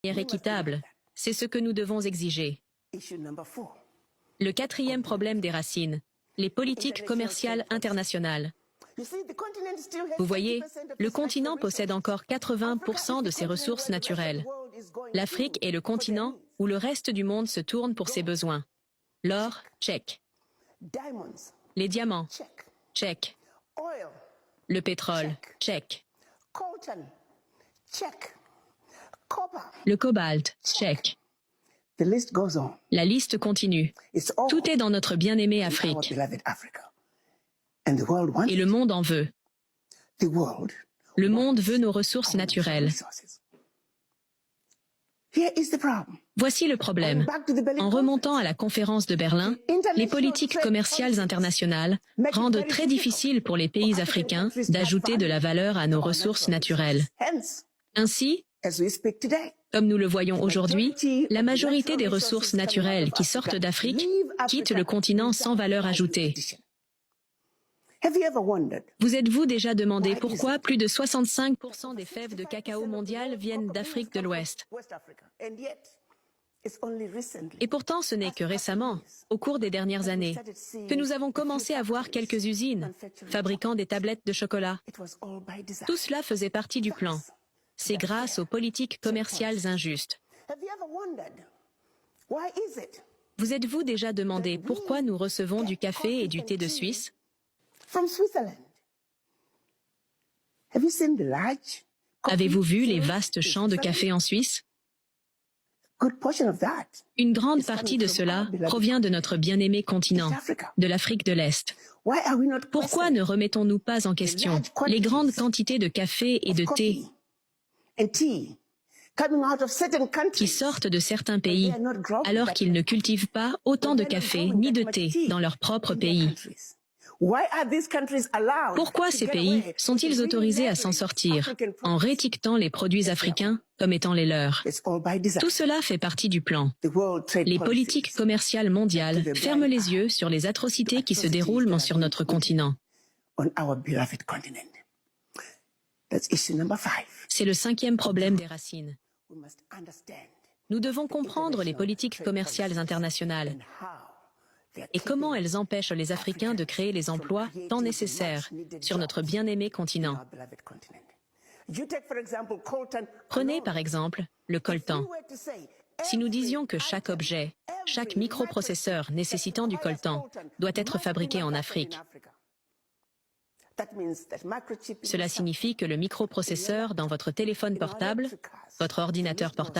manière équitable. C'est ce que nous devons exiger. Le quatrième problème des racines, les politiques commerciales internationales. Vous voyez, le continent possède encore 80% de ses ressources naturelles. L'Afrique est le continent où le reste du monde se tourne pour ses besoins. L'or, check. Les diamants, check. Le pétrole, check. Le cobalt, check. La liste continue. Tout est dans notre bien-aimée Afrique. Et le monde en veut. Le monde veut nos ressources naturelles. Voici le problème. En remontant à la conférence de Berlin, les politiques commerciales internationales rendent très difficile pour les pays africains d'ajouter de la valeur à nos ressources naturelles. Ainsi, comme nous le voyons aujourd'hui, la majorité des ressources naturelles qui sortent d'Afrique quittent le continent sans valeur ajoutée. Vous êtes-vous déjà demandé pourquoi plus de 65% des fèves de cacao mondiales viennent d'Afrique de l'Ouest? Et pourtant, ce n'est que récemment, au cours des dernières années, que nous avons commencé à voir quelques usines fabriquant des tablettes de chocolat. Tout cela faisait partie du plan. C'est grâce aux politiques commerciales injustes. Vous êtes-vous déjà demandé pourquoi nous recevons du café et du thé de Suisse? Avez-vous vu les vastes champs de café en Suisse? Une grande partie de cela provient de notre bien-aimé continent, de l'Afrique de l'Est. Pourquoi ne remettons-nous pas en question les grandes quantités de café et de thé qui sortent de certains pays, alors qu'ils ne cultivent pas autant de café ni de thé dans leur propre pays? Pourquoi ces pays sont-ils autorisés à s'en sortir en réétiquetant les produits africains comme étant les leurs? Tout cela fait partie du plan. Les politiques commerciales mondiales ferment les yeux sur les atrocités qui se déroulent sur notre continent. C'est le cinquième problème des racines. Nous devons comprendre les politiques commerciales internationales et comment elles empêchent les Africains de créer les emplois tant nécessaires sur notre bien-aimé continent. Prenez par exemple le coltan. Si nous disions que chaque objet, chaque microprocesseur nécessitant du coltan doit être fabriqué en Afrique, cela signifie que le microprocesseur dans votre téléphone portable, votre ordinateur portable,